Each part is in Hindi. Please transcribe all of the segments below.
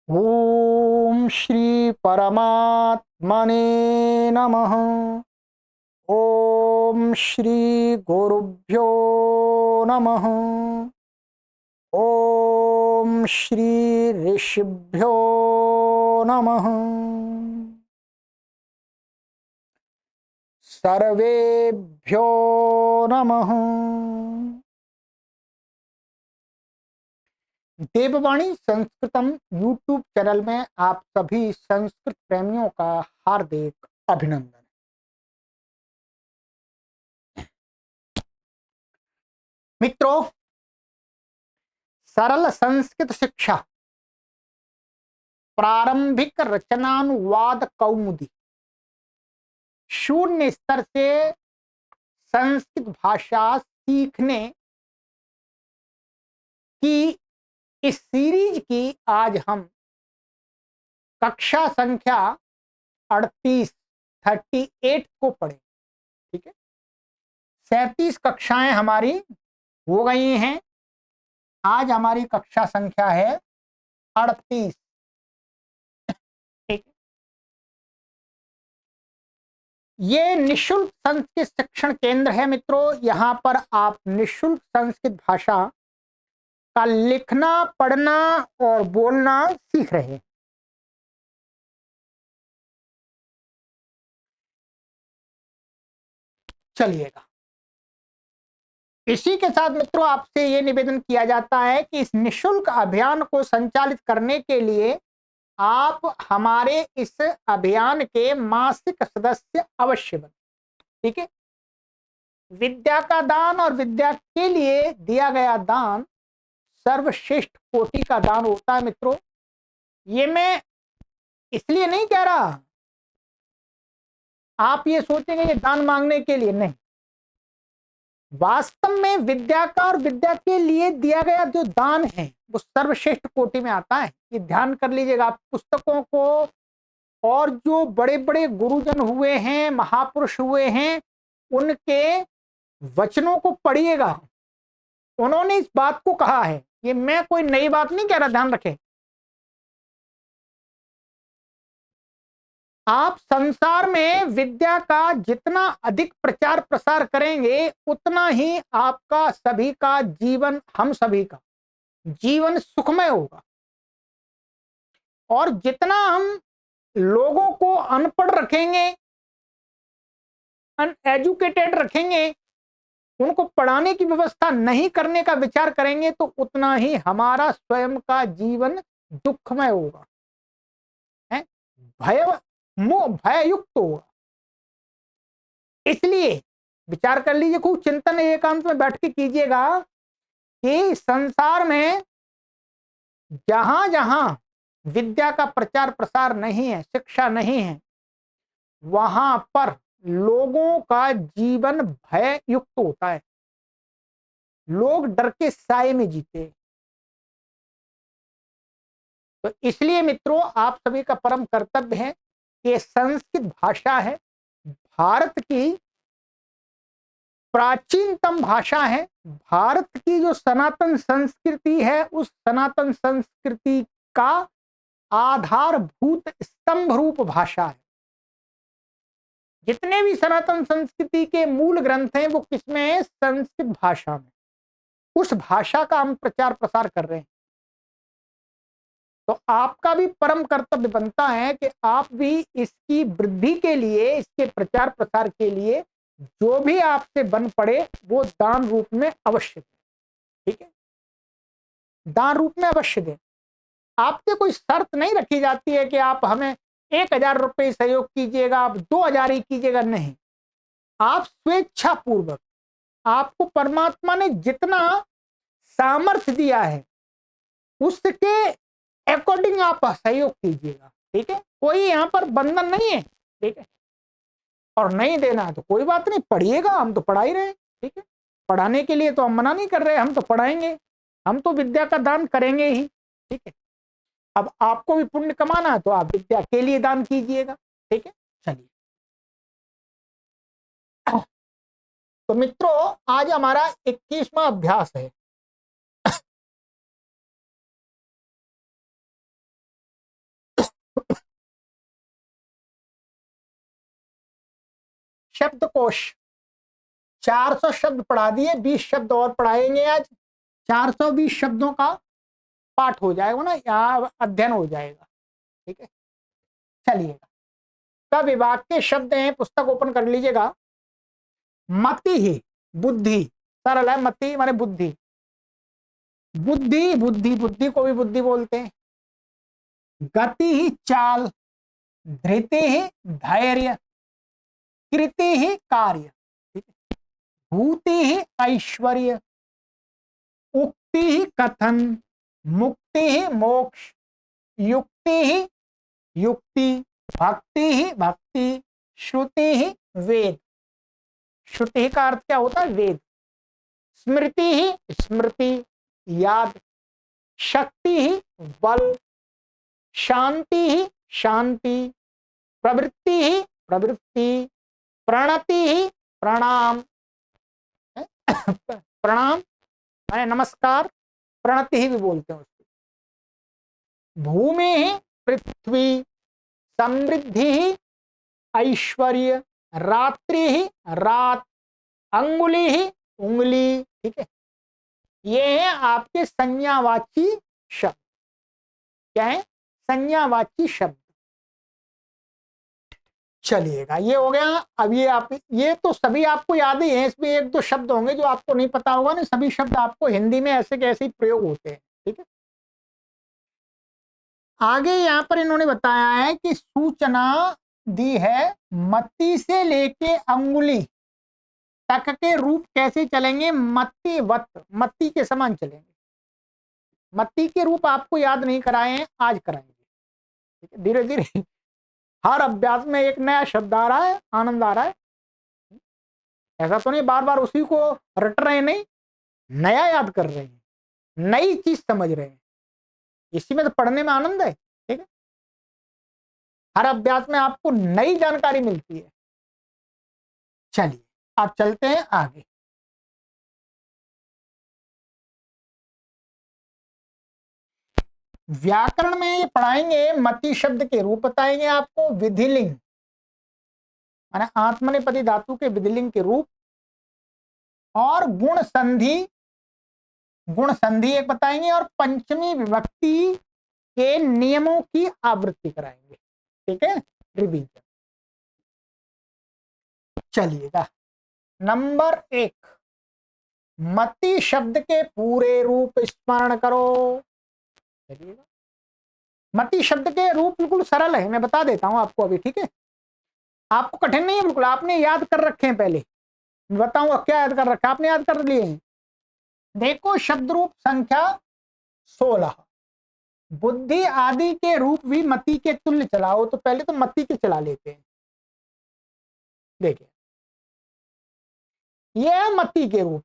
ओम श्री परमात्मने नमः। ओम श्री गुरुभ्यो नमः। ओम श्री ऋषिभ्यो नमः। सर्वेभ्यो नमः। देववाणी संस्कृतम यूट्यूब चैनल में आप सभी संस्कृत प्रेमियों का हार्दिक अभिनंदन। मित्रों, सरल संस्कृत शिक्षा प्रारंभिक रचनानुवाद कौमुदी शून्य स्तर से संस्कृत भाषा सीखने की इस सीरीज की आज हम कक्षा संख्या 38 को पढ़े। ठीक है, 37 कक्षाएं हमारी हो गई हैं। आज हमारी कक्षा संख्या है 38। ठीक, ये निशुल्क संस्कृत शिक्षण केंद्र है मित्रों। यहाँ पर आप निशुल्क संस्कृत भाषा का लिखना, पढ़ना और बोलना सीख रहे हैं। चलिएगा, इसी के साथ मित्रों आपसे ये निवेदन किया जाता है कि इस निशुल्क अभियान को संचालित करने के लिए आप हमारे इस अभियान के मासिक सदस्य अवश्य बने। ठीक है, विद्या का दान और विद्या के लिए दिया गया दान सर्वश्रेष्ठ कोटि का दान होता है मित्रों। ये मैं इसलिए नहीं कह रहा आप ये सोचेंगे कि दान मांगने के लिए, नहीं। वास्तव में विद्या का और विद्या के लिए दिया गया जो दान है वो सर्वश्रेष्ठ कोटि में आता है। ये ध्यान कर लीजिएगा। आप पुस्तकों को और जो बड़े बड़े गुरुजन हुए हैं, महापुरुष हुए हैं, उनके वचनों को पढ़िएगा। उन्होंने इस बात को कहा है, ये मैं कोई नई बात नहीं कह रहा, ध्यान रखें। आप संसार में विद्या का जितना अधिक प्रचार प्रसार करेंगे उतना ही आपका सभी का जीवन, हम सभी का जीवन सुखमय होगा। और जितना हम लोगों को अनपढ़ रखेंगे, अनएजुकेटेड रखेंगे, उनको पढ़ाने की व्यवस्था नहीं करने का विचार करेंगे, तो उतना ही हमारा स्वयं का जीवन दुखमय होगा, है भय, मोह भययुक्त होगा। इसलिए विचार कर लीजिए, खूब चिंतन एकांत में बैठ के कीजिएगा कि संसार में जहां जहां विद्या का प्रचार प्रसार नहीं है, शिक्षा नहीं है, वहां पर लोगों का जीवन भय युक्त होता है। लोग डर के साए में जीते। तो इसलिए मित्रों आप सभी का परम कर्तव्य है कि संस्कृत भाषा है, भारत की प्राचीनतम भाषा है, भारत की जो सनातन संस्कृति है उस सनातन संस्कृति का आधारभूत स्तंभ रूप भाषा है। जितने भी सनातन संस्कृति के मूल ग्रंथ हैं वो किसमें है? संस्कृत भाषा में। उस भाषा का हम प्रचार प्रसार कर रहे हैं। तो आपका भी परम कर्तव्य बनता है कि आप भी इसकी वृद्धि के लिए, इसके प्रचार प्रसार के लिए जो भी आपसे बन पड़े वो दान रूप में अवश्य दें। ठीक है, दान रूप में अवश्य दें। आपसे कोई शर्त नहीं रखी जाती है कि आप हमें 1000 रुपये सहयोग कीजिएगा, आप 2000 ही कीजिएगा, नहीं। आप स्वेच्छा पूर्वक, आपको परमात्मा ने जितना सामर्थ्य दिया है उसके अकॉर्डिंग आप सहयोग कीजिएगा। ठीक है, कोई यहाँ पर बंधन नहीं है। ठीक है, और नहीं देना है तो कोई बात नहीं, पढ़िएगा, हम तो पढ़ा ही रहे हैं। ठीक है, पढ़ाने के लिए तो हम मना नहीं कर रहे, हम तो पढ़ाएंगे, हम तो विद्या का दान करेंगे ही। ठीक है, अब आपको भी पुण्य कमाना है तो आप विद्या के लिए दान कीजिएगा। ठीक है, चलिए। तो मित्रों आज हमारा 21वां अभ्यास है। शब्दकोश 400 शब्द पढ़ा दिए, 20 शब्द और पढ़ाएंगे आज। 420 शब्दों का पाठ हो जाएगा ना, यहाँ अध्ययन हो जाएगा। ठीक है, चलिएगा। का विभाग के शब्द हैं, पुस्तक ओपन कर लीजिएगा। मति ही बुद्धि, सरल है, मति माने बुद्धि। बुद्धि बुद्धि बुद्धि को भी बुद्धि बोलते हैं। गति ही चाल, धृति ही धैर्य, कृति ही कार्य, भूति ही ऐश्वर्य, उक्ति ही कथन, मुक्ति ही मोक्ष, युक्ति ही युक्ति, भक्ति ही भक्ति, श्रुति ही वेद। श्रुति का अर्थ क्या होता है? वेद। स्मृति ही स्मृति, याद। शक्ति ही बल, शांति ही शांति, प्रवृत्ति ही प्रवृत्ति, प्रणति ही प्रणाम। प्रणाम माने नमस्कार, प्रणति ही भी बोलते हैं उसको। भूमि ही पृथ्वी, समृद्धि ही ऐश्वर्य, रात्रि ही रात, अंगुली ही उंगली। ठीक है, ये है आपके संज्ञावाची शब्द। क्या है? संज्ञावाची शब्द। चलिएगा, ये हो गया। अब ये तो सभी आपको याद ही है, इसमें एक दो शब्द होंगे जो आपको नहीं पता होगा ना। सभी शब्द आपको हिंदी में ऐसे कैसे ही प्रयोग होते हैं। ठीक है, आगे यहाँ पर इन्होंने बताया है कि सूचना दी है, मत्ती से लेके अंगुली तक के रूप कैसे चलेंगे? मत्तीवत, मत्ती के समान चलेंगे। मत्ती के रूप आपको याद नहीं कराए हैं, आज कराएंगे। ठीक है, धीरे धीरे हर अभ्यास में एक नया शब्द आ रहा है, आनंद आ रहा है। ऐसा तो नहीं बार बार उसी को रट रहे हैं, नहीं, नया याद कर रहे हैं, नई चीज समझ रहे हैं। इसी में तो पढ़ने में आनंद है। ठीक है, हर अभ्यास में आपको नई जानकारी मिलती है। चलिए आप चलते हैं आगे। व्याकरण में ये पढ़ाएंगे, मति शब्द के रूप बताएंगे आपको, विधिलिंग माने आत्मनेपदी धातु के विधिलिंग के रूप, और गुण संधि, गुण संधि एक बताएंगे, और पंचमी विभक्ति के नियमों की आवृत्ति कराएंगे। ठीक है, रिवीजन। चलिएगा, नंबर 1, मति शब्द के पूरे रूप स्मरण करो। चलिएगा, मति शब्द के रूप बिल्कुल सरल है, मैं बता देता हूं आपको अभी। ठीक है, आपको कठिन नहीं है बिल्कुल, आपने याद कर रखे हैं। पहले मैं बताऊंगा क्या याद कर रखा है, आपने याद कर लिए हैं। देखो, शब्द रूप संख्या 16, बुद्धि आदि के रूप भी मति के तुल्य चलाओ। तो पहले तो मति के चला लेते हैं। देखिए, ये है मति के रूप,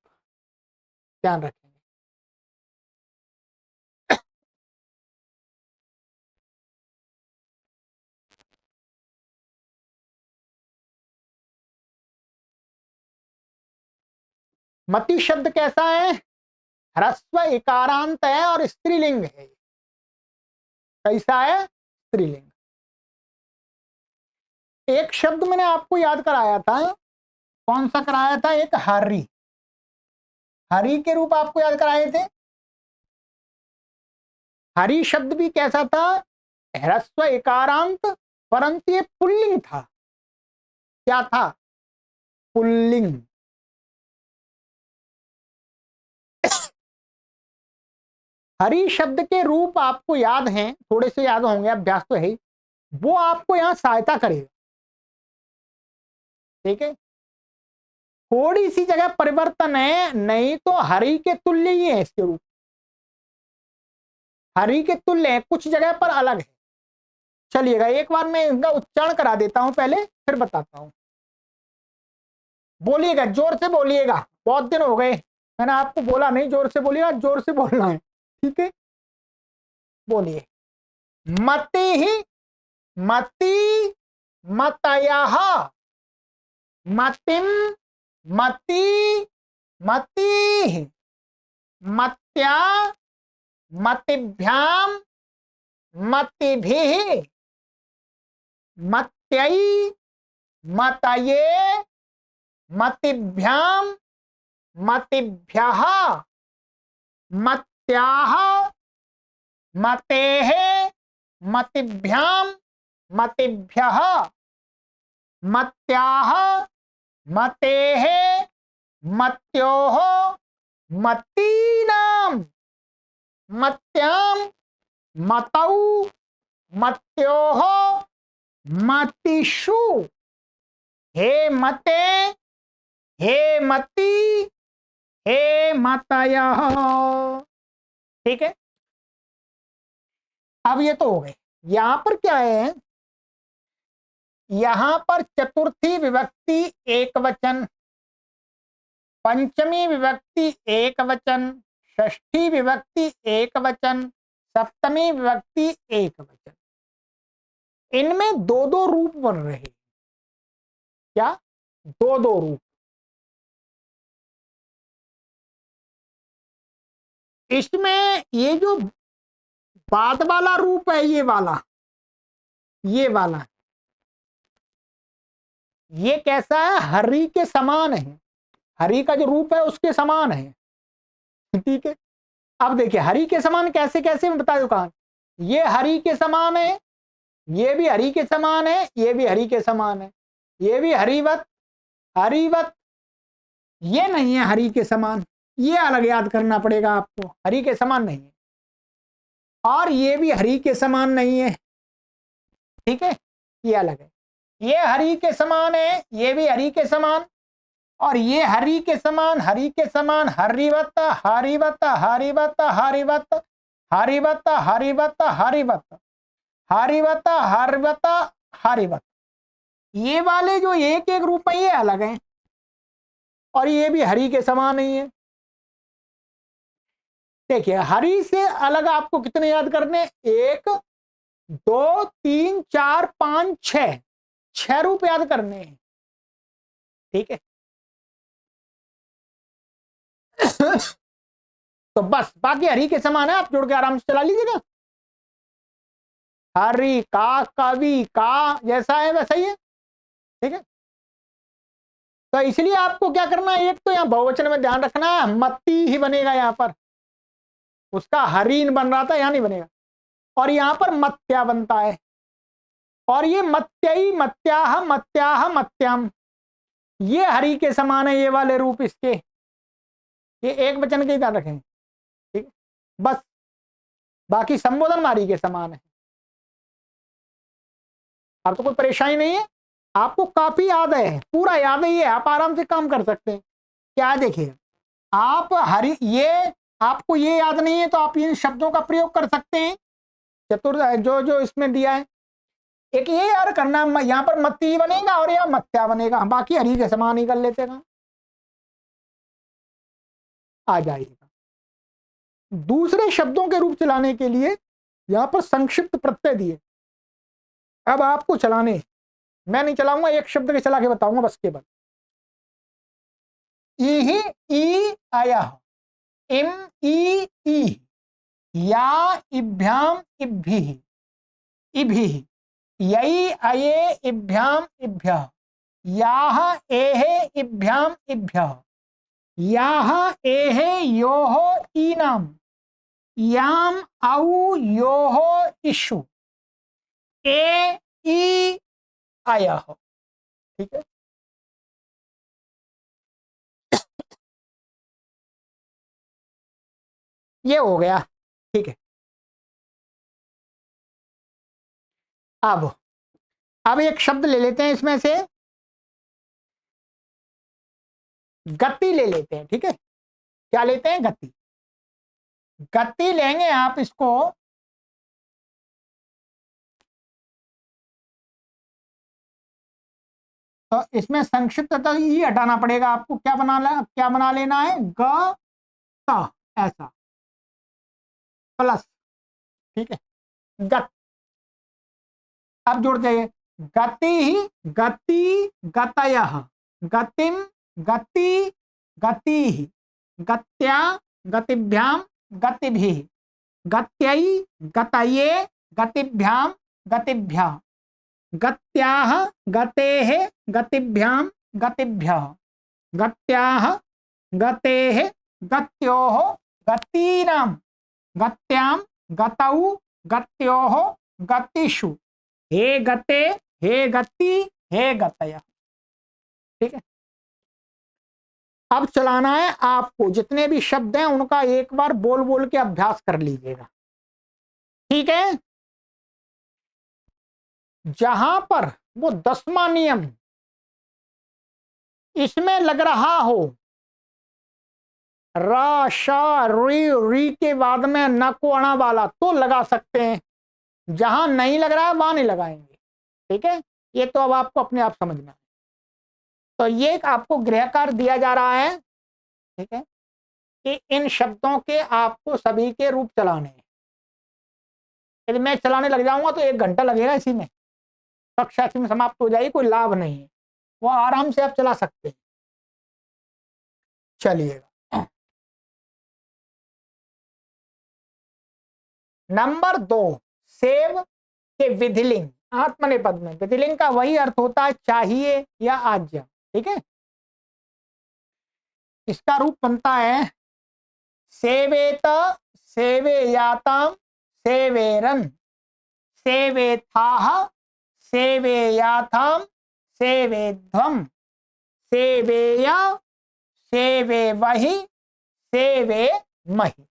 ध्यान रखेंगे। मति शब्द कैसा है? ह्रस्व इकारांत है और स्त्रीलिंग है। कैसा है? स्त्रीलिंग। एक शब्द मैंने आपको याद कराया था, कौन सा कराया था? एक हरि, हरि के रूप आपको याद कराए थे। हरि शब्द भी कैसा था? ह्रस्व इकारांत, परंतु ये पुल्लिंग था। क्या था? पुल्लिंग। हरि शब्द के रूप आपको याद हैं, थोड़े से याद होंगे, अभ्यास तो है ही, वो आपको यहां सहायता करेगा। ठीक है, थोड़ी सी जगह परिवर्तन है, नहीं तो हरि के तुल्य ही है इसके रूप। हरि के तुल्य है, कुछ जगह पर अलग है। चलिएगा, एक बार मैं इनका उच्चारण करा देता हूं पहले, फिर बताता हूं। बोलिएगा, जोर से बोलिएगा, बहुत दिन हो गए मैंने आपको बोला नहीं, जोर से बोलिएगा, जोर से बोलना है। ठीक है, बोलिए। मति ही मति, मतयः, मतिम मति, मति, मत्या, मतिभ्याम, मतिभिः, मत्यै, मतये, मतिभ्याम मतिभ्यः मत्याः मतेः मतिभ्याम मतिभ्यः मत्याः मतेः मत्योः मतीनां मत्यां मतौ मत्योः मतिषु हे मते हे मती हे मतयः। ठीक है, अब ये तो हो गए। यहां पर क्या है, यहां पर चतुर्थी विभक्ति एक वचन, पंचमी विभक्ति एक वचन, षष्ठी विभक्ति एक वचन, सप्तमी विभक्ति एक वचन। इनमें दो दो रूप बन रहे हैं। क्या? दो दो रूप। इसमें ये जो बाद वाला रूप है, ये वाला ये कैसा है? हरि के समान है। हरि का जो रूप है उसके समान है। ठीक है, अब देखिए हरि के समान कैसे कैसे मैं बता दूं। कहां ये हरि के समान है, ये भी हरि के समान है, ये भी हरि के समान है, ये भी हरिवत हरिवत। ये नहीं है हरि के समान, ये अलग याद करना पड़ेगा आपको। हरि के समान नहीं है, और ये भी हरि के समान नहीं है। ठीक है, ये अलग है। ये हरि के समान है, ये भी हरि के समान, और ये हरि के समान हरिवत हरिवत हरिवत हरिवत हरिवत हरिवत हरिवत हरिवत हरिवत। ये वाले जो एक एक रूप है ये अलग है, और ये भी हरि के समान नहीं है। देखिए हरि से अलग आपको कितने याद करने? 1 2 3 4 5 6, 6 रूप याद करने हैं। ठीक है तो बस बाकी हरि के समान है, आप जोड़ के आराम से चला लीजिएगा। हरि का, कवि का जैसा है वैसा ही है। ठीक है, तो इसलिए आपको क्या करना है, एक तो यहां बहुवचन में ध्यान रखना है, मत्ती ही बनेगा यहां पर। उसका हरीन बन रहा था, यहां नहीं बनेगा। और यहां पर मत्या बनता है, और ये मत्यई मत्याह मत्याह मत्याम, ये हरि के समान है। ये वाले रूप इसके, ये एक वचन के ध्यान रखेंगे। ठीक, बस बाकी संबोधन हरि के समान है। अब तो कोई परेशानी नहीं है, आपको काफी याद है, पूरा याद ही है, आप आराम से काम कर सकते हैं। क्या देखिए, आप हरि, ये आपको ये याद नहीं है तो आप इन शब्दों का प्रयोग कर सकते हैं। चतुर्थ जो जो इसमें दिया है, एक ये याद करना, यहां पर मत्ती बनेगा और यहां मत्या बनेगा, बाकी हरि के समान ही कर लेते हैं, आ जाएगा। दूसरे शब्दों के रूप चलाने के लिए यहां पर संक्षिप्त प्रत्यय दिए। अब आपको चलाने, मैं नहीं चलाऊंगा, एक शब्द के चला के बताऊंगा बस केवल। इहि ई आया, इम ई ई, या इभ्याम इभ्भिः इभिः, यई अये इभ्याम इभ्यः, याह एहे इभ्याम इभ्यः, याह एहे योः ईनाम, याम औ योः इषु, ए ई आया हो। ठीक है, ये हो गया। ठीक है, अब एक शब्द ले लेते हैं इसमें से, गति ले लेते हैं। ठीक है, क्या लेते हैं? गति। गति लेंगे आप इसको, तो इसमें संक्षिप्त तो ये हटाना पड़ेगा आपको। क्या बना लेना है? ग त, ऐसा प्लस। ठीक है, गत। अब जोड़ जाइए, गति ही गति गतयः, गतिम गति गति ही, गत्या गतिभ्याम गतिभिः, गत्यै गतये गतिभ्याम गतिभ्यः, गत्याः गतेः गतिभ्याम गतिभ्यः, गत्याः, गतेः, गत्योः, गतीनां, गत्यां, गतौ, गत्योः, गतिषु, हे गते, हे गति, हे गतय। ठीक है, अब चलाना है आपको, जितने भी शब्द हैं उनका एक बार बोल बोल के अभ्यास कर लीजिएगा। ठीक है, जहां पर वो 10वां नियम इसमें लग रहा हो, रा, शा, री के बाद में न को अणा वाला, तो लगा सकते हैं। जहां नहीं लग रहा है वहां नहीं लगाएंगे। ठीक है, ये तो अब आपको अपने आप समझना है। तो ये आपको गृहकार दिया जा रहा है, ठीक है, कि इन शब्दों के आपको सभी के रूप चलाने हैं। यदि मैं चलाने लग जाऊंगा तो 1 घंटा लगेगा, इसी में कक्षा में समाप्त हो जाएगी, कोई लाभ नहीं है। वो आराम से आप चला सकते हैं। चलिएगा, नंबर 2, सेव के विधिलिंग। आत्मनेपद में विधिलिंग का वही अर्थ होता है चाहिए या आज्ञा। ठीक है, इसका रूप बनता है सेवेत, सेवेयाताम, सेवेरन, सेवेथाः, सेवेयाथाम, सेवेध्वम, सेवेय, सेवेवहि, सेवेमहि।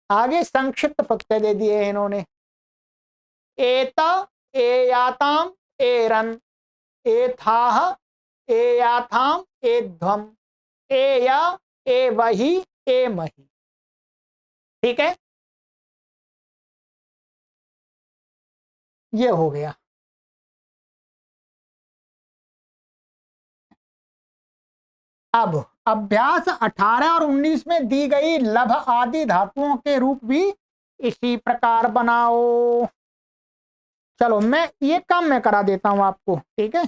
आगे संक्षिप्त प्रत्यय दे दिए हैं इन्होंने। एता, एयाताम, एरन, एथाः, एयाथाम, एध्वम, एया, एवहि, एमहि। ठीक है, ये हो गया। अब अभ्यास 18 और 19 में दी गई लभ आदि धातुओं के रूप भी इसी प्रकार बनाओ। चलो मैं ये काम मैं करा देता हूं आपको। ठीक है,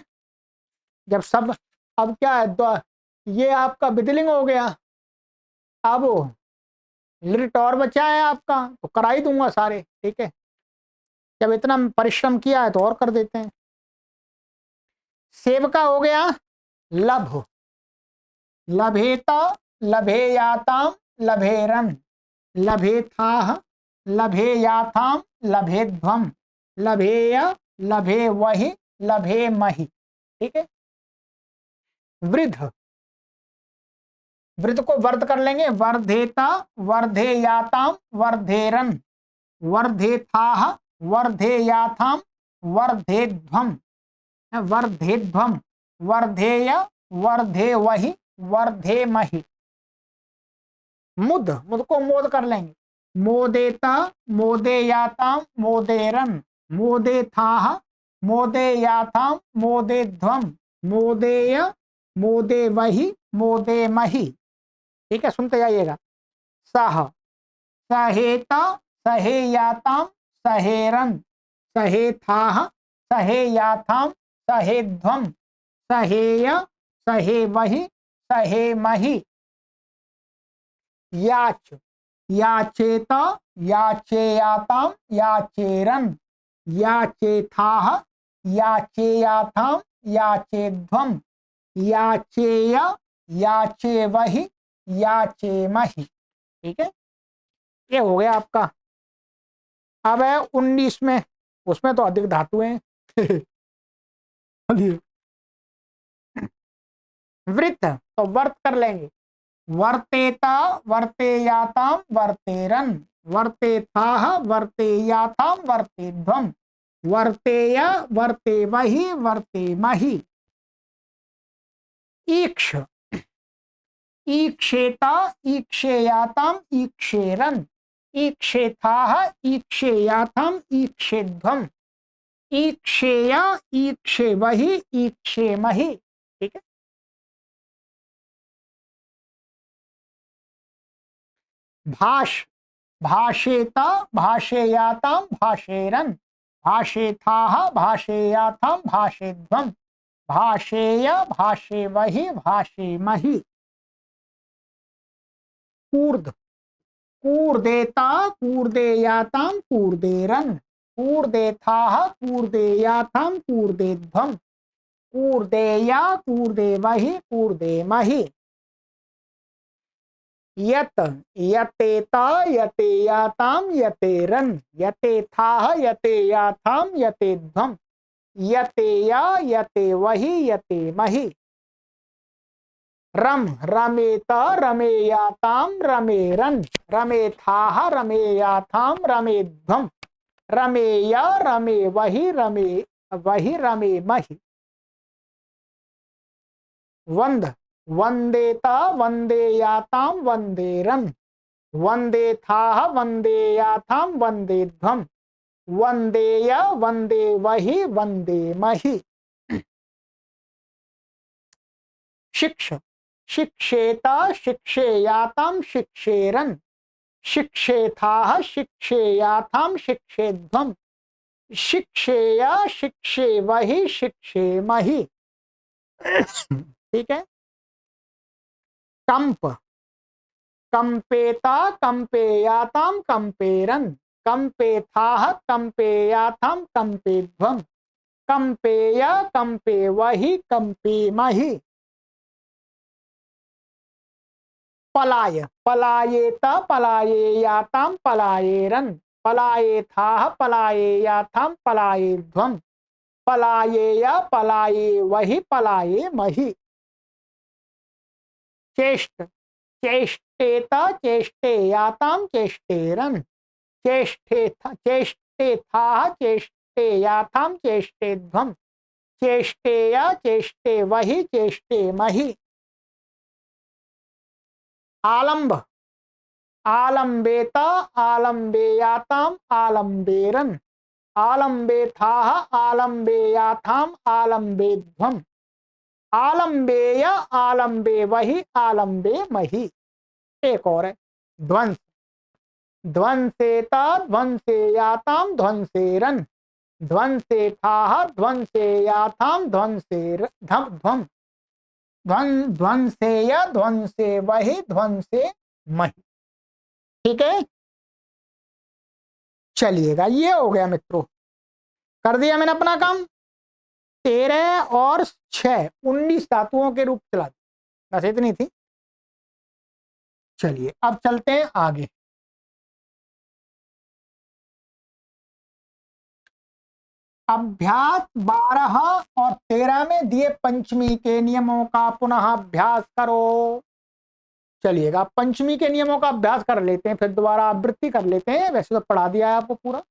जब सब, अब क्या है, ये आपका विधिलिंग हो गया, अब लिट और बचा है आपका, तो करा ही दूंगा सारे। ठीक है, जब इतना परिश्रम किया है तो और कर देते हैं। सेव का हो गया लभ, लभेता, लभेयाताम, लभेरन, लभेथाः, लभेयाथाम, लभेध्वम, लभेय, लभेवहि, लभेमहि। ठीक है, वृद्ध, वृद्ध को वर्ध कर लेंगे, वर्धेता, वर्धेयाताम, वर्धेरन, वर्धेथाः, वर्धेयाथाम, वर्धेध्वम, वर्धेध्वम, वर्धेय, वर्धेवहि, वर्धेमहि। मुद, मुद को मोद कर लेंगे, मोदेता, मोदेयाताम, मोदेरन, मोदेथाः, मोदेयाथाम, मोदेध्वम, मोदेय, मोदेवहि, मोदेमहि। ठीक है, सुनते जाइएगा। सह, सहेता, सहेयाताम, सहेरन, सहेथाः, सहेयाथाम, सहेध्वम, सहेय, सहेवहि, सहेमहि। याच, याचेता, याचेयाताम, याचेरन, याचेथाः, याचेयाथाम, याचेध्वम, याचेय, याचेवहि, याचेमहि। ठीक है, ये हो गया आपका। अब है 19 में, उसमें तो अधिक धातु हैं। वृत्त, तो वर्त कर लेंगे, वर्तेता, वर्तेयाताम, वर्तेरन, वर्तेथाः, वर्तेयाताम, वर्तेध्वम, वर्तेय, वर्तेवहि, वर्तेमहि। ईक्ष, ईक्षेता, ईक्षेयाताम, ईक्षेरन, ईक्षेथाः, ईक्षेयाताम, ईक्षेध्वम, ईक्षेय, ईक्षेवहि, ईक्षेमहि। ठीक है, भाष, भाषेता, भाषेयाताम, भाषेरन, भाषेथाः, भाषेयाताम, भाषेध्वम, भाषेय, भाषेवहि, भाषेमहि। कूर्द, कूर्देता, कूर्देयाताम, कूर्देरन, कूर्देथाः, कूर्देयाताम, कूर्देध्वम, कूर्देया कूर्देमहि कूर्देमहि। यत यतेता यतेयाताम यतेरन यतेथाह यतेयाथाम यतेध्वम यतेया यतेवहि यतेमहि। रम रमेत रमेयाताम रमेरन रमेथाह रमेयाथाम रमेध्वम रमेया रमेवहि रमेवहि रमेमहि। वंद वंदेता वंदेयाताम वंदेरन वंदेथाह वंदेयाथाम वंदेध्वम वंदेय वंदेवहि वंदेमहि। शिक्ष शिक्षेता शिक्षेयाताम शिक्षेरन शिक्षेथाह शिक्षेयाथाम शिक्षेध्वम शिक्षेया शिक्षेवहि शिक्षेमहि। ठीक है। कंप कंपेता कंपेयाताम कंपेरन कंपेथाह कंपेयाताम कंपेध्वम कंपेय कंपेवहि कंपेमहि। पलाय पलायेत पलायेयाताम पलायेरन पलायेथाह पलायेयाताम पलायेध्वम पलायेय पलायेवहि पलायेमहि। चेष्ट चेष्टेत चेष्टेयाताम चेष्टेरन चेष्टेथाह चेष्टेयाताम चेष्टेध्वम चेष्टेया चेष्टेवहि चेष्टेमहि। आलंब आलंबेत आलंबेयाताम आलंबेरन आलंबेथाह आलंबेयाथाम आलंबेध्वम आलंबेय आलंबेवहि आलंबेमहि। एक और है ध्वंस ध्वंसेता ध्वंसेयाताम ध्वंसेरन ध्वंसेथाह ध्वंसेयाथाम ध्वंसेध्वम ध्वंसेय ध्वंसेवहि ध्वंसेमहि। ठीक है। चलिएगा, ये हो गया मित्रों, कर दिया मैंने अपना काम। 13 और 6 19 धातुओं के रूप चला दिया, बस इतनी थी। चलिए अब चलते हैं आगे। अभ्यास 12 और 13 में दिए पंचमी के नियमों का पुनः अभ्यास करो। चलिएगा पंचमी के नियमों का अभ्यास कर लेते हैं, फिर दोबारा आवृत्ति कर लेते हैं। वैसे तो पढ़ा दिया है आपको पूरा,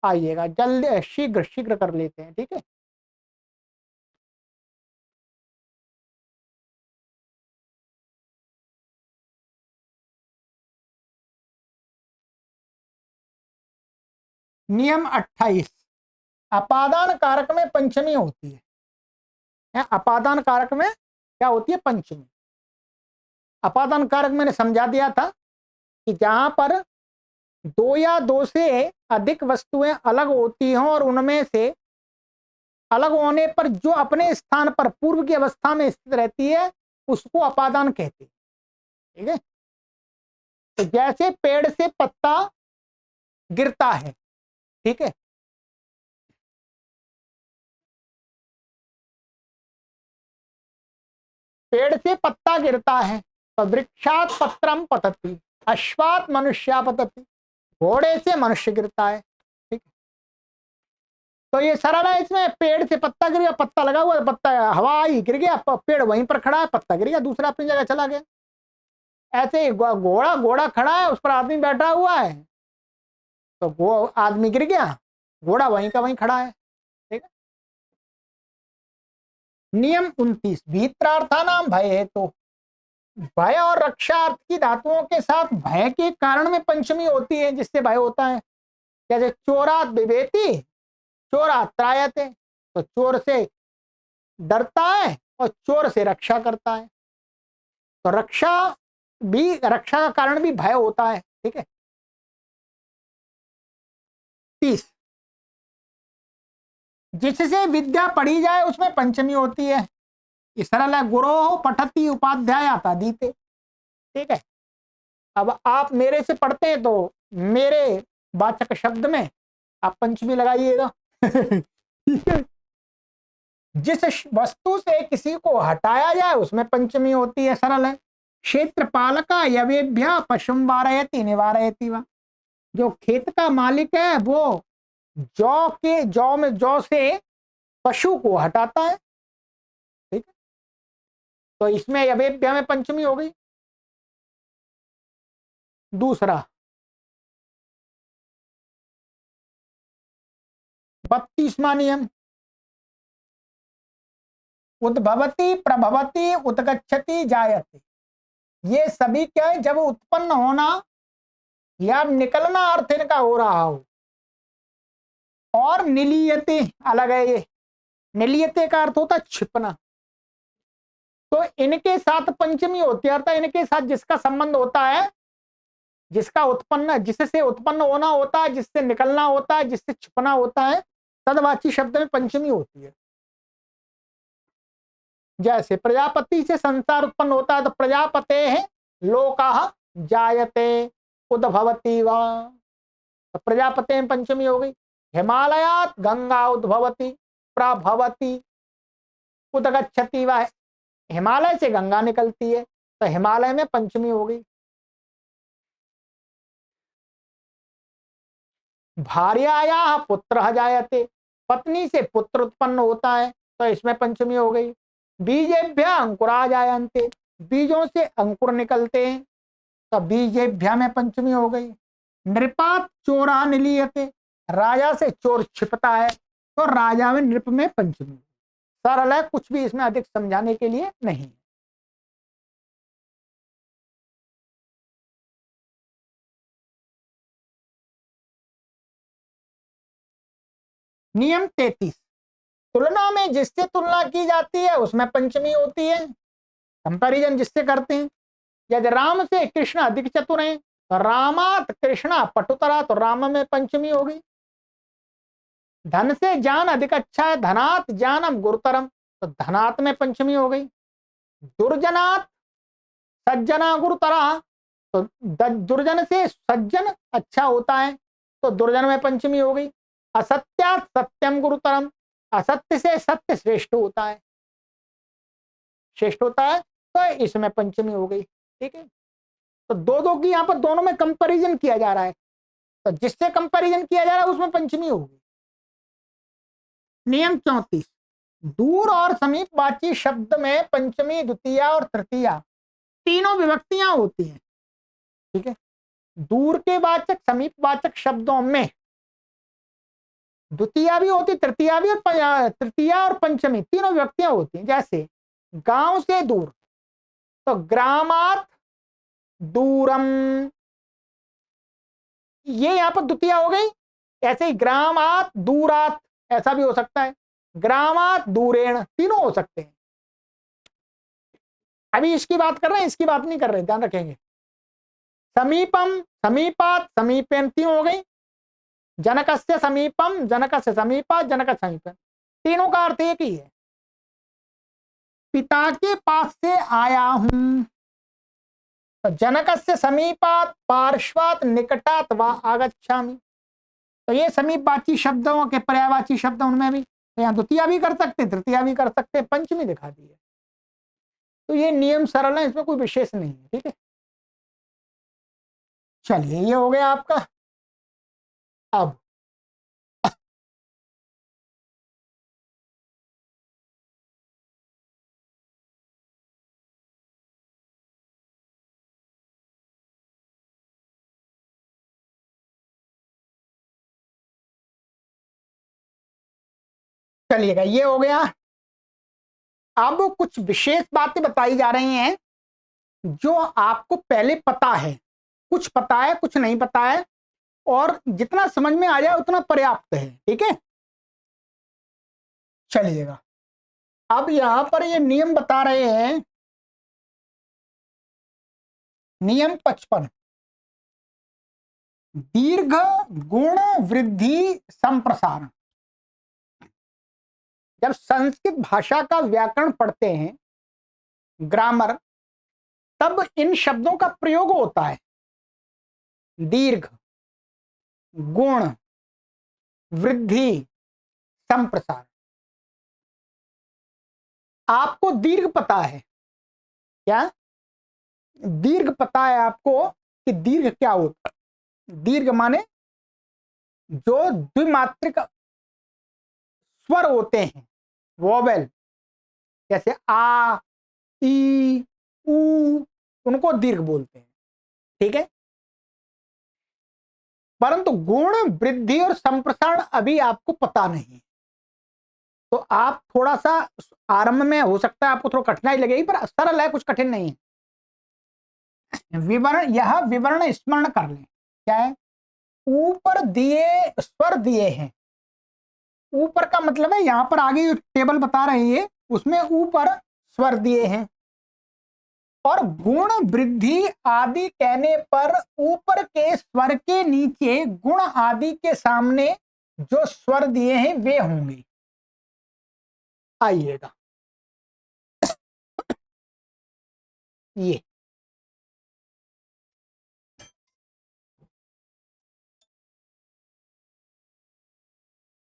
आइएगा जल्दी शीघ्र शीघ्र कर लेते हैं। ठीक है। नियम 28, अपादान कारक में पंचमी होती है। अपादान कारक में क्या होती है? पंचमी। अपादान कारक मैंने समझा दिया था कि जहां पर 2 या 2 से अधिक वस्तुएं अलग होती हों और उनमें से अलग होने पर जो अपने स्थान पर पूर्व की अवस्था में स्थित रहती है उसको अपादान कहते हैं। ठीक है। तो जैसे पेड़ से पत्ता गिरता है, ठीक है, पेड़ से पत्ता गिरता है तो वृक्षात पत्रम पतति अश्वात मनुष्या पतति, घोड़े से मनुष्य गिरता है। ठीक है। तो ये सरल है, इसमें पेड़ से पत्ता गिर गया, पत्ता लगा हुआ, पत्ता हवा आई गिर गया, पेड़ वहीं पर खड़ा है, पत्ता गिर गया, दूसरा अपनी जगह चला गया। ऐसे ही घोड़ा घोड़ा खड़ा है, उस पर आदमी बैठा हुआ है, तो वो आदमी गिर गया, घोड़ा वहीं का वहीं खड़ा है। ठीक है। नियम 29, भीत्रार्था नाम भय है, तो भय और रक्षा अर्थ की धातुओं के साथ भय के कारण में पंचमी होती है, जिससे भय होता है। जैसे चोरात बिभेति चोरात त्रायते, तो चोर से डरता है और चोर से रक्षा करता है। तो रक्षा का कारण भी भय होता है। ठीक है। 30, जिससे विद्या पढ़ी जाए उसमें पंचमी होती है। ये सरल है, गुरो पठती उपाध्याय आता दीते। ठीक है। अब आप मेरे से पढ़ते हैं तो मेरे वाचक शब्द में आप पंचमी लगाइएगा। जिस वस्तु से किसी को हटाया जाए उसमें पंचमी होती है, सरल है। क्षेत्रपालक यवेभ्य पशुम वारयति निवारयति वा, जो खेत का मालिक है वो जौ से पशु को हटाता है, ठीक है। तो इसमें यवेभ्य में पंचमी हो गई। दूसरा 32वां नियम, उद्भवती प्रभवती उत्गच्छति जायते। ये सभी क्या है, जब उत्पन्न होना या निकलना अर्थ इनका हो रहा हो। और निलीयते अलग है, ये निलीयते का अर्थ होता है छिपना। तो इनके साथ पंचमी होती है, अर्थात इनके साथ जिसका संबंध होता है, जिसका उत्पन्न, जिससे उत्पन्न होना होता है, जिससे निकलना होता है, जिससे छिपना होता है, तदवाची शब्द में पंचमी होती है। जैसे प्रजापति से संसार उत्पन्न होता है तो प्रजापते है लोकाः जायते उद्भवती वा, तो प्रजापति में पंचमी हो गई। हिमालयात गंगा उद्भवती प्रभवती उदगच्छति वा, हिमालय से गंगा निकलती है तो हिमालय में पंचमी हो गई। भार्यायाः पुत्रः जायते, पत्नी से पुत्र उत्पन्न होता है तो इसमें पंचमी हो गई। बीजेभ्य अंकुरा जायन्ते, बीजों से अंकुर निकलते हैं तो बीजेभ्य में पंचमी हो गई। नृपात चोरा निलीयते, राजा से चोर छिपता है तो राजा में नृप में पंचमी। सरल है, कुछ भी इसमें अधिक समझाने के लिए नहीं। नियम 33, तुलना में जिससे तुलना की जाती है उसमें पंचमी होती है। कंपैरिजन जिससे करते हैं, यदि राम से कृष्ण अधिक चतुर हैं तो रामात कृष्णा पटुतरा, तो राम में पंचमी हो गई। धन से ज्ञान अधिक अच्छा है, धनात ज्ञानम गुरुतरम, तो धनात में पंचमी हो गई। दुर्जनात सज्जना गुरुतरा, तो दुर्जन से सज्जन अच्छा होता है तो दुर्जन में पंचमी हो गई। असत्यात सत्यम गुरुतरम, असत्य से सत्य श्रेष्ठ होता है, श्रेष्ठ होता है तो इसमें पंचमी हो गई। ठीक है, तो दो दो की यहाँ पर दोनों में कंपैरिजन किया जा रहा है, तो जिससे कंपैरिजन किया जा रहा है उसमें पंचमी होगी। नियम 34, दूर और समीपवाची शब्द में पंचमी द्वितीया और तृतीया तीनों विभक्तियां होती हैं। ठीक है, दूर के वाचक समीपवाचक शब्दों में द्वितीया भी होती, तृतीया भी, और तृतीया और पंचमी तीनों विभक्तियां होती हैं। जैसे गांव से दूर तो ग्रामात दूरम, ये यहां पर द्वितीया हो गई। ऐसे ही ग्रामात दूरात ऐसा भी हो सकता है, ग्रामात दूरेण, तीनों हो सकते हैं। अभी इसकी बात कर रहे हैं, इसकी बात नहीं कर रहे, ध्यान रखेंगे। समीपम समीपात समीपेन तीनों हो गई। जनकस्य समीपम जनकस्य समीपात जनक समीपम, तीनों का अर्थ एक ही है। पिता के पास से आया हूं तो जनकस्य समीपात पार्श्वात निकटात वा आगच्छामि, तो ये समीपवाची शब्दों के पर्यायवाची शब्द, उनमें भी तो यहाँ द्वितीया भी कर सकते, तृतीया भी कर सकते, पंचमी दिखा दी है। तो ये नियम सरल है, इसमें कोई विशेष नहीं है। ठीक है, चलिए ये हो गया आपका। अब चलिएगा, ये हो गया। अब कुछ विशेष बातें बताई जा रही हैं जो आपको पहले पता है, कुछ पता है कुछ नहीं पता है, और जितना समझ में आ जाए उतना पर्याप्त है। ठीक है, चलिएगा। अब यहां पर ये नियम बता रहे हैं, नियम 55, दीर्घ गुण वृद्धि संप्रसारण। जब संस्कृत भाषा का व्याकरण पढ़ते हैं, ग्रामर, तब इन शब्दों का प्रयोग होता है। दीर्घ, गुण, वृद्धि, संप्रसारण। आपको दीर्घ पता है क्या? दीर्घ पता है आपको कि दीर्घ क्या होता है? दीर्घ माने जो द्विमात्रिक स्वर होते हैं, वोवेल, जैसे आ, ई, उ, उनको दीर्घ बोलते हैं। ठीक है, परंतु गुण, वृद्धि और संप्रसारण अभी आपको पता नहीं, तो आप थोड़ा सा आरंभ में हो सकता है आपको थोड़ा कठिनाई लगेगी, पर सरल है, कुछ कठिन नहीं है। विवरण, यह विवरण स्मरण कर लें। क्या है? ऊपर दिए स्वर दिए हैं। ऊपर का मतलब है यहां पर आगे जो टेबल बता रही है उसमें ऊपर स्वर दिए हैं, और गुण, वृद्धि आदि कहने पर ऊपर के स्वर के नीचे गुण आदि के सामने जो स्वर दिए हैं वे होंगे। आइएगा, ये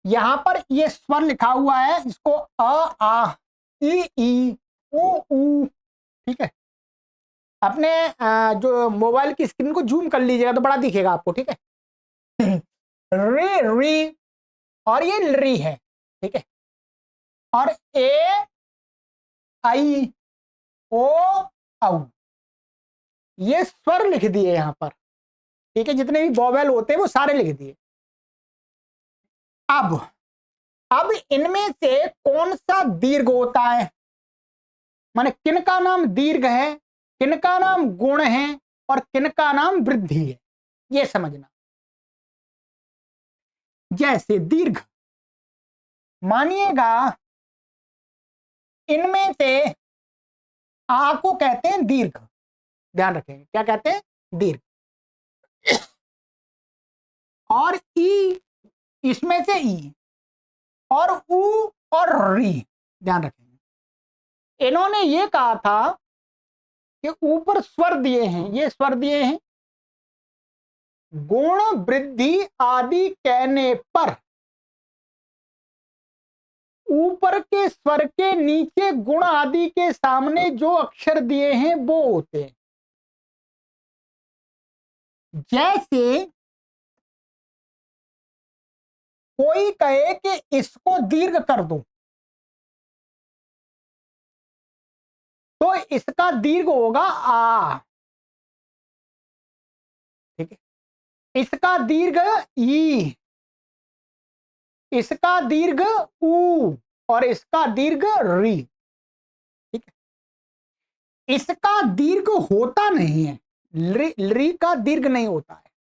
यहां पर ये स्वर लिखा हुआ है, इसको आ, ई, ऊ। ठीक है, अपने जो मोबाइल की स्क्रीन को जूम कर लीजिएगा तो बड़ा दिखेगा आपको। ठीक है, रे, री, और ये री है। ठीक है, और ए, आई, ओ, औ, ये स्वर लिख दिए यहां पर। ठीक है, जितने भी वोवेल होते हैं वो सारे लिख दिए। अब इनमें से कौन सा दीर्घ होता है, माने किनका नाम दीर्घ है, किनका नाम गुण है, और किनका नाम वृद्धि है, ये समझना। जैसे दीर्घ, मानिएगा इनमें से आ को कहते हैं दीर्घ, ध्यान रखेंगे, क्या कहते हैं? दीर्घ। और ई, इसमें से ई, और ऊ, और री, ध्यान रखेंगे। इन्होंने ये कहा था कि ऊपर स्वर दिए हैं, ये स्वर दिए हैं, गुण, वृद्धि आदि कहने पर ऊपर के स्वर के नीचे गुण आदि के सामने जो अक्षर दिए हैं वो होते हैं। जैसे कोई कहे कि इसको दीर्घ कर दो, तो इसका दीर्घ होगा आ। ठीक है, इसका दीर्घ ई, इसका दीर्घ ऊ, और इसका दीर्घ री। ठीक है, इसका दीर्घ होता नहीं है, री का दीर्घ नहीं होता है,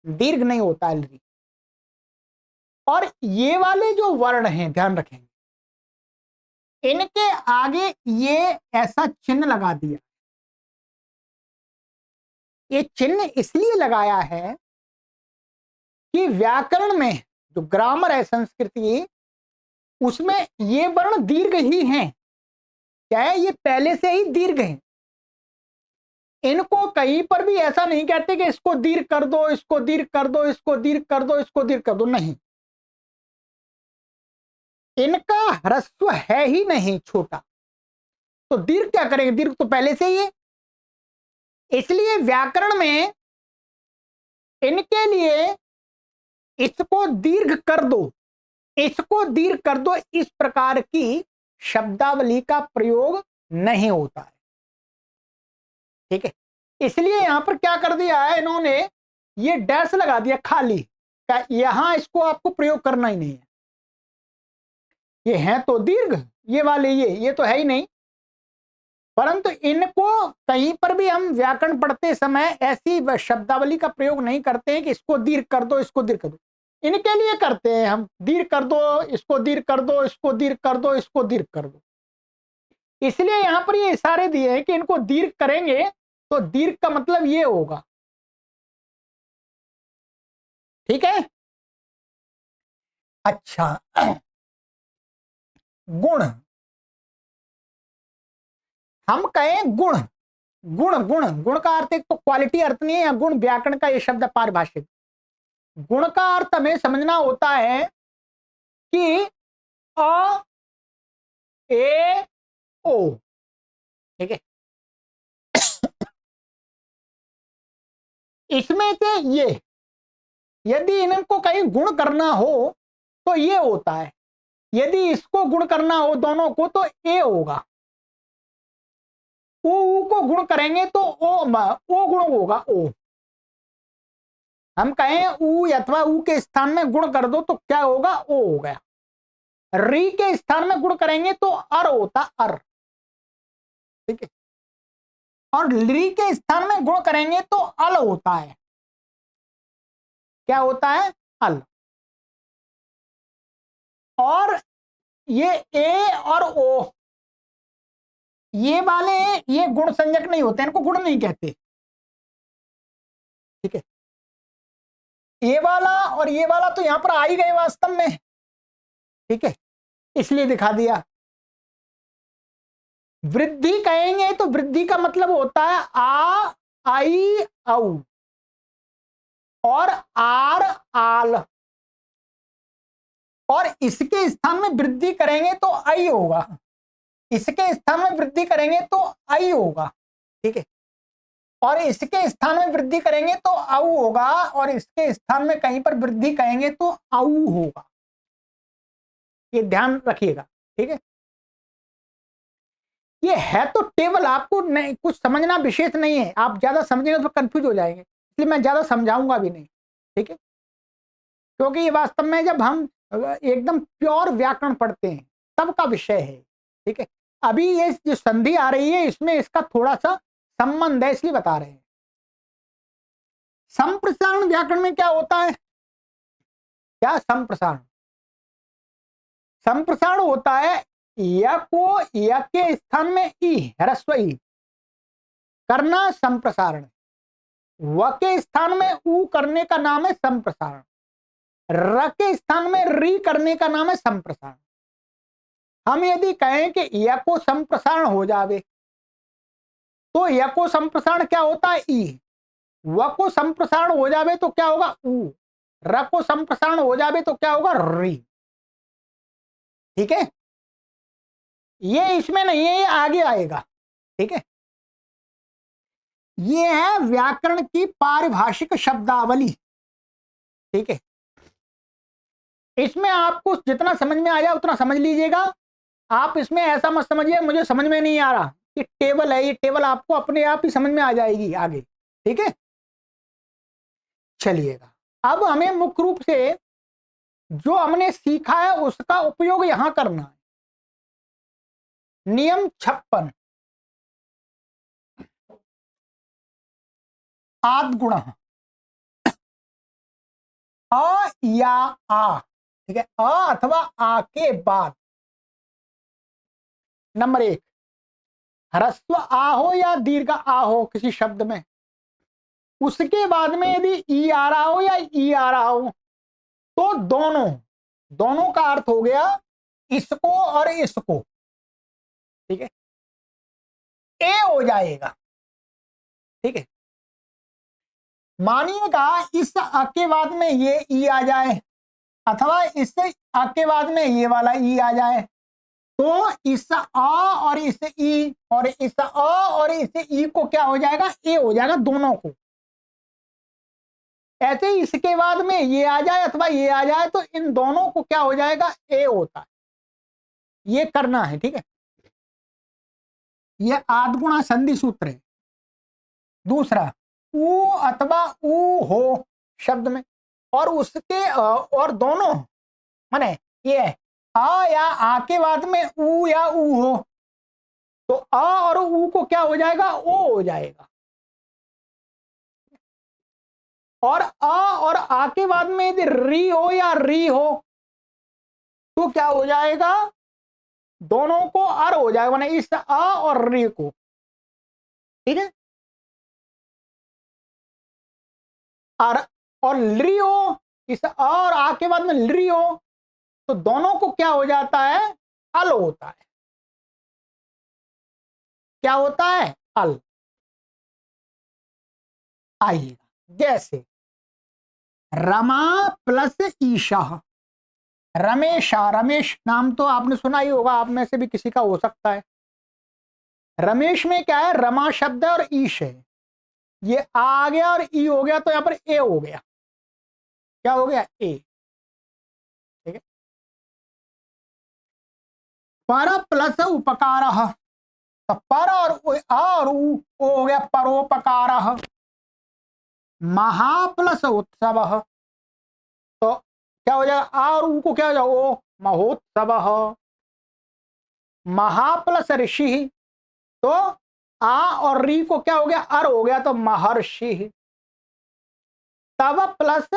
दीर्घ नहीं होता है री। और ये वाले जो वर्ण हैं, ध्यान रखेंगे, इनके आगे ये ऐसा चिन्ह लगा दिया। ये चिन्ह इसलिए लगाया है कि व्याकरण में जो ग्रामर है संस्कृति, उसमें ये वर्ण दीर्घ ही हैं। क्या है? ये पहले से ही दीर्घ हैं। इनको कहीं पर भी ऐसा नहीं कहते कि इसको दीर्घ कर दो, इसको दीर्घ कर दो, इसको दीर्घ कर दो, इसको दीर्घ कर दो, नहीं। इनका ह्रस्व है ही नहीं, छोटा, तो दीर्घ क्या करेंगे? दीर्घ तो पहले से ही है। इसलिए व्याकरण में इनके लिए इसको दीर्घ कर दो, इसको दीर्घ कर दो, इस प्रकार की शब्दावली का प्रयोग नहीं होता है। ठीक है, इसलिए यहां पर क्या कर दिया है इन्होंने, ये डैश लगा दिया खाली, यहां इसको आपको प्रयोग करना ही नहीं है। ये है तो दीर्घ, ये वाले ये तो है ही नहीं, परंतु इनको कहीं पर भी हम व्याकरण पढ़ते समय ऐसी शब्दावली का प्रयोग नहीं करते हैं कि इसको दीर्घ कर दो, इसको दीर्घ कर दो। इनके लिए करते हैं हम, दीर्घ कर दो, इसको दीर्घ कर दो, इसको दीर्घ कर दो, इसको दीर्घ कर दो। इसलिए यहां पर ये इशारे दिए हैं कि इनको दीर्घ करेंगे तो दीर्घ का मतलब ये होगा। ठीक है, अच्छा, गुण, हम कहें गुण, गुण गुण गुण का अर्थ एक तो क्वालिटी अर्थ नहीं है, गुण व्याकरण का ये शब्द पारिभाषिक। गुण का अर्थ हमें समझना होता है कि अ, ए ओ, ठीक है। इसमें से ये यदि इनको कहीं गुण करना हो तो ये होता है, यदि इसको गुण करना हो दोनों को तो ए होगा। ऊ को गुण करेंगे तो ओ गुण होगा ओ। हम कहें ऊ अथवा ऊ के स्थान में गुण कर दो तो क्या होगा, ओ हो गया। री के स्थान में गुण करेंगे तो अर होता अर, ठीक है। और ली के स्थान में गुण करेंगे तो अल होता है, क्या होता है, अल। और ये ए और ओ ये वाले ये गुण संज्ञक नहीं होते, इनको गुण नहीं कहते, ठीक है। ये वाला और ये वाला तो यहां पर आ ही गए वास्तव में, ठीक है, इसलिए दिखा दिया। वृद्धि कहेंगे तो वृद्धि का मतलब होता है आ आई औ और आर आल, और इसके स्थान में वृद्धि करेंगे तो आई होगा, इसके स्थान में वृद्धि करेंगे तो आई होगा, ठीक है। और इसके स्थान में वृद्धि करेंगे तो औ होगा, और इसके स्थान में कहीं पर वृद्धि कहेंगे तो औ होगा, ये ध्यान रखिएगा, ठीक है। ये है तो टेबल, आपको नहीं कुछ समझना विशेष नहीं है, आप ज्यादा समझेंगे तो कंफ्यूज हो जाएंगे, इसलिए मैं ज्यादा समझाऊंगा भी नहीं, ठीक है। क्योंकि ये वास्तव में जब हम एकदम प्योर व्याकरण पढ़ते हैं तब का विषय है, ठीक है। अभी ये जो संधि आ रही है इसमें इसका थोड़ा सा संबंध है, इसलिए बता रहे हैं। संप्रसारण व्याकरण में क्या होता है, क्या संप्रसारण, संप्रसारण होता है य को य के स्थान में ई ह्रस्व ई करना संप्रसारण, व के स्थान में ऊ करने का नाम है संप्रसारण, र के स्थान में री करने का नाम है संप्रसारण। हम यदि कहें कि य को संप्रसारण हो जावे तो य को संप्रसारण क्या होता है ई, व को संप्रसारण हो जावे तो क्या होगा ऊ, र को संप्रसारण हो जावे तो क्या होगा री, ठीक है। ये इसमें नहीं है, ये आगे आएगा, ठीक है। ये है व्याकरण की पारिभाषिक शब्दावली, ठीक है। इसमें आपको जितना समझ में आ जाए उतना समझ लीजिएगा, आप इसमें ऐसा मत समझिए मुझे समझ में नहीं आ रहा, ये टेबल है, ये टेबल आपको अपने आप ही समझ में आ जाएगी आगे, ठीक है। चलिएगा, अब हमें मुख्य रूप से जो हमने सीखा है उसका उपयोग यहां करना है। नियम 56 आद गुण अ या आ, ठीक है, अ अथवा आ के बाद नंबर 1 ह्रस्व आ हो या दीर्घ आ हो किसी शब्द में, उसके बाद में यदि ई आ रहा हो या ई आ रहा हो तो दोनों दोनों का अर्थ हो गया इसको और इसको, ठीक है, ए हो जाएगा, ठीक है। मानिएगा इस अ के बाद में ये ई आ जाए अथवा इससे अ के बाद में ये वाला ई आ जाए तो इस आ और इस ई और इस अ और इस ई को क्या हो जाएगा, ए हो जाएगा दोनों को। ऐसे ही इसके बाद में ये आ जाए अथवा ये आ जाए तो इन दोनों को क्या हो जाएगा, ए होता है। ये करना है, ठीक है। ये आदगुणा संधि सूत्र है। दूसरा ऊ अथवा ऊ हो शब्द में और उसके और दोनों माने ये आ या आ के बाद में ऊ या ऊ हो तो आ और ऊ को क्या हो जाएगा, ओ हो जाएगा। और आ और आ के बाद में यदि री हो या री हो तो क्या हो जाएगा, दोनों को अर हो जाएगा, माने इस आ और री को, ठीक है। अर और ली हो, इस आ और आ के बाद में ली हो तो दोनों को क्या हो जाता है, अल होता है। क्या होता है, अल। आइएगा जैसे रमा प्लस ईशा, रमेशा, रमेश नाम तो आपने सुना ही होगा, आप में से भी किसी का हो सकता है। रमेश में क्या है, रमा शब्द है और ईश है, ये आ गया और ई हो गया तो यहां पर ए हो गया। क्या हो गया, ए। ठीक है। पर प्लस उपकार, तो पर और उ हो गया परोपकार। महाप्लस उत्सव, तो क्या हो जाएगा, आ और ऊ को क्या हो जाएगा, ओ महोत्सव। महाप्लस ऋषि, तो आ और री को क्या हो गया, अर हो गया तो महर्षि। तव प्लस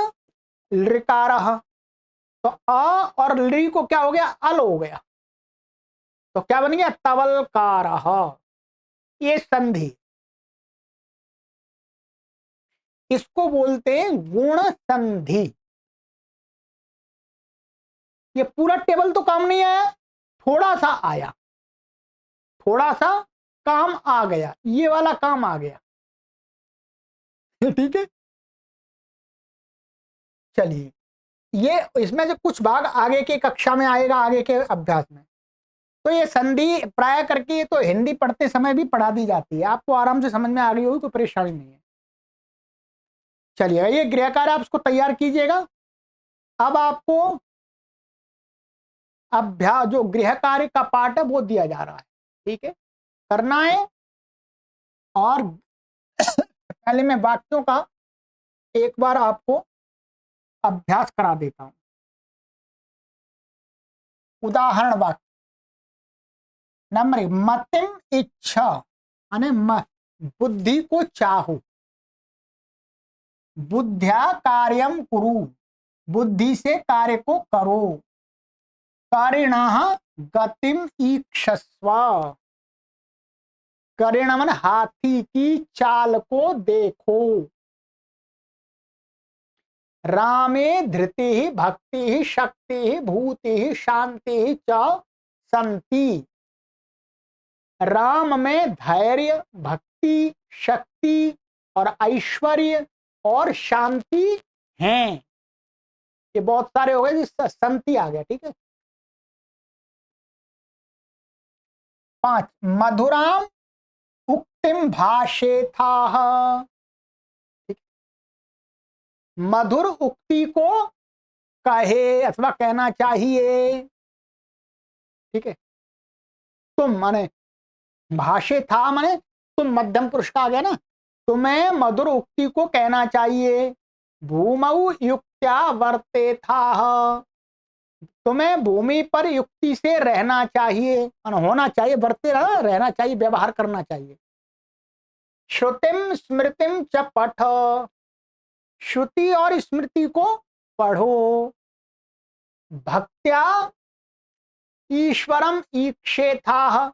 ऋकार, तो अ और ली को क्या हो गया, अल हो गया, तो क्या बन गया, तवलकार। ये संधि, इसको बोलते हैं गुण संधि। ये पूरा टेबल तो काम नहीं आया, थोड़ा सा आया, थोड़ा सा काम आ गया, ये वाला काम आ गया। ठीक है, चलिए ये इसमें से कुछ भाग आगे के कक्षा में आएगा, आगे के अभ्यास में। तो ये संधि प्राय करके तो हिंदी पढ़ते समय भी पढ़ा दी जाती है, आपको आराम से समझ में आ गई होगी, कोई परेशानी नहीं है। चलिए ये गृह कार्य आप इसको तैयार कीजिएगा। अब आपको अभ्यास, जो गृह कार्य का पार्ट है वो दिया जा रहा है, ठीक है, करना है। और पहले मैं वाक्यों का एक बार आपको अभ्यास करा देता हूं। उदाहरण वाक्य नंबर 1, मतिम इच्छा, माने बुद्धि को चाहो, बुद्ध्या कार्यम कुरु, बुद्धि से कार्य को करो, कारिणः गतिम ईक्षस्व, करिण मन हाथी की चाल को देखो, रामे धृति भक्ति शक्ति भूति शांति च संति, राम में धैर्य भक्ति शक्ति और ऐश्वर्य और शांति हैं। ये बहुत सारे हो गए, जिससे संति आ गया, ठीक है। 5, मधुराम उक्तिम भाषेथाः, मधुर उक्ति को कहे अथवा कहना चाहिए, ठीक है। तुम माने भाषे था, माने तुम मध्यम पुरुष का आ गया ना, तुम्हें मधुर उक्ति को कहना चाहिए। भूमौ युक्त्या वर्ते था, तुम्हें भूमि पर युक्ति से रहना चाहिए, होना चाहिए, वर्ते रहना चाहिए, व्यवहार करना चाहिए। श्रुतिम स्मृतिम च पठ, श्रुति और स्मृति को पढ़ो। भक्त्या ईश्वरम ईक्षेथा,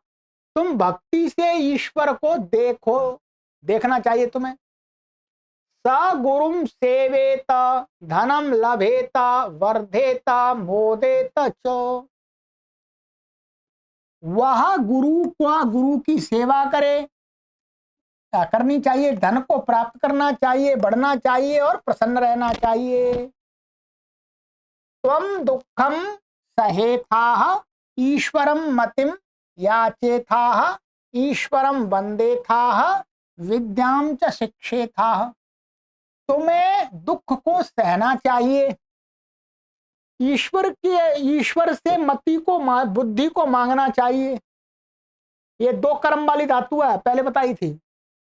तुम भक्ति से ईश्वर को देखो, देखना चाहिए तुम्हें। स गुरुम सेवेत धनम लभेत वर्धेत मोदेत च, वह गुरु की सेवा करे, करनी चाहिए, धन को प्राप्त करना चाहिए, बढ़ना चाहिए और प्रसन्न रहना चाहिए। त्वम दुखम सहेथाः ईश्वरम मतिम याचेथाः ईश्वरम वंदेथाः विद्याम च शिक्षेथाः, तुम्हें दुख को सहना चाहिए, ईश्वर से मति को बुद्धि को मांगना चाहिए। ये 2 कर्म वाली धातु है, पहले बताई थी,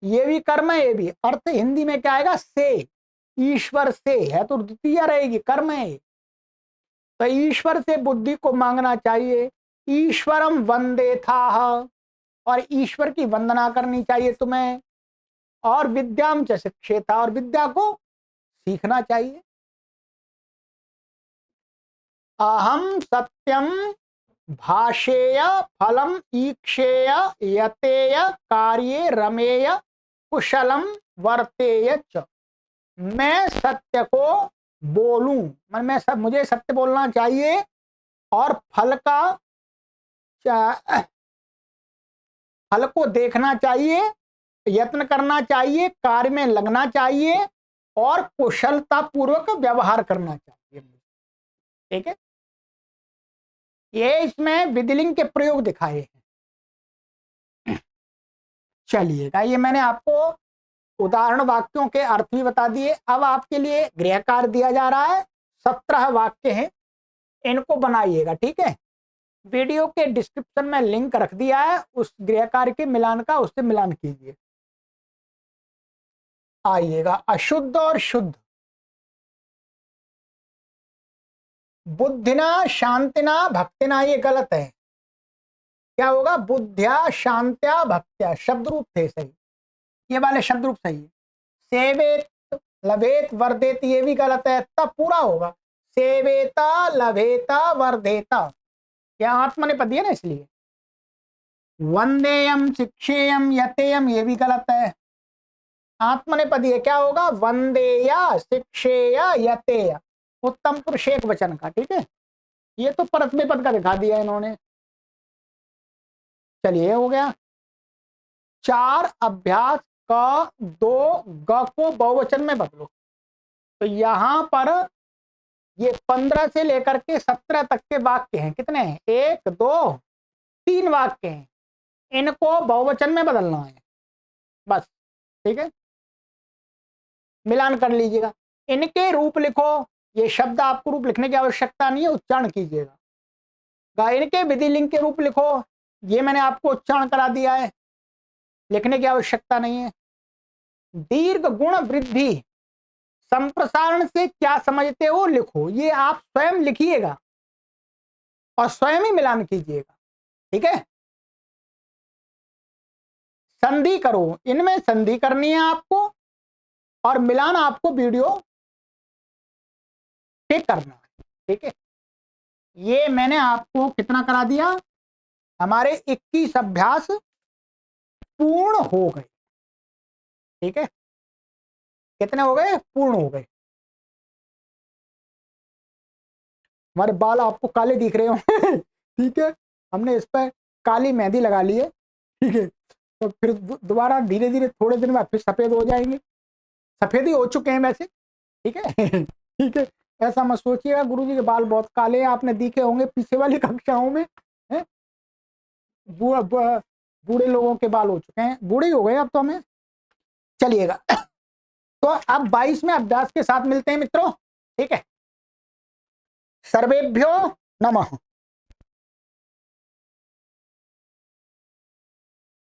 ये भी कर्म है, ये भी। अर्थ हिंदी में क्या आएगा, से, ईश्वर से है तो द्वितीय रहेगी, कर्म है। तो ईश्वर से बुद्धि को मांगना चाहिए। ईश्वरम वंदे था, और ईश्वर की वंदना करनी चाहिए तुम्हें। और विद्याम च शिक्षेता, और विद्या को सीखना चाहिए। अहम सत्यम भाषेय फलम ईक्षेय यतेय कार्ये रमेय कुशलम वर्तेय च, मैं सत्य को बोलूं, मुझे सत्य बोलना चाहिए, और फल को देखना चाहिए, यत्न करना चाहिए, कार्य में लगना चाहिए, और कुशलता पूर्वक व्यवहार करना चाहिए, ठीक है। ये इसमें विधिलिंग के प्रयोग दिखाए हैं। चलिएगा, ये मैंने आपको उदाहरण वाक्यों के अर्थ भी बता दिए। अब आपके लिए गृह कार्य दिया जा रहा है, 17 वाक्य हैं, इनको बनाइएगा। ठीक है, वीडियो के डिस्क्रिप्शन में लिंक रख दिया है, उस गृह कार्य के मिलान का उससे मिलान कीजिए। आइएगा, अशुद्ध और शुद्ध। बुद्धिना शांतिना भक्तिना, ये गलत है। क्या होगा? बुद्ध्या शांत्या भक्त्या, शब्द रूप थे सही, ये वाले शब्द रूप सही है। सेवेत लभेत वर्धेत, ये भी गलत है, तब पूरा होगा सेवेता लभेता वर्धेता, क्या आत्मनेपदी है ना, इसलिए। वंदेयम शिक्षेयम यतेयम, ये भी गलत है, आत्मनेपदी है, क्या होगा? वंदेया शिक्षेया यतेय, उत्तम पुरुष एक वचन का। ठीक है, ये तो परत विपद का दिखा दिया इन्होंने। चलिए, हो गया। 4 अभ्यास क 2 ग को बहुवचन में बदलो। तो यहां पर ये 15 से लेकर के 17 तक के वाक्य हैं। कितने हैं? 1 2 3 वाक्य हैं, इनको बहुवचन में बदलना है बस। ठीक है, मिलान कर लीजिएगा। इनके रूप लिखो, ये शब्द आपको रूप लिखने की आवश्यकता नहीं है, उच्चारण कीजिएगा। इनके विधिलिंग के रूप लिखो, ये मैंने आपको उच्चारण करा दिया है, लिखने की आवश्यकता नहीं है। दीर्घ गुण वृद्धि संप्रसारण से क्या समझते हो लिखो, ये आप स्वयं लिखिएगा और स्वयं ही मिलान कीजिएगा। ठीक है, संधि करो, इनमें संधि करनी है आपको और मिलान आपको वीडियो पे करना है। ठीक है, ये मैंने आपको कितना करा दिया? हमारे 21 अभ्यास पूर्ण हो गए। ठीक है, कितने हो गए? पूर्ण हो गए। हमारे बाल आपको काले दिख रहे होंगे। ठीक है, हमने इस पर काली मेहंदी लगा ली है। ठीक है, तो फिर दोबारा धीरे धीरे थोड़े दिन बाद फिर सफेद हो जाएंगे, सफेद ही हो चुके हैं वैसे। ठीक है। ठीक है, ऐसा मत सोचिएगा गुरुजी के बाल बहुत काले हैं, आपने दिखे होंगे पीछे वाली कक्षाओं में। है, बूढ़े लोगों के बाल हो चुके हैं, बूढ़े ही हो गए अब तो हमें। चलिएगा, तो अब 22वें अभ्यास के साथ मिलते हैं मित्रों। ठीक है, सर्वेभ्यो नमः।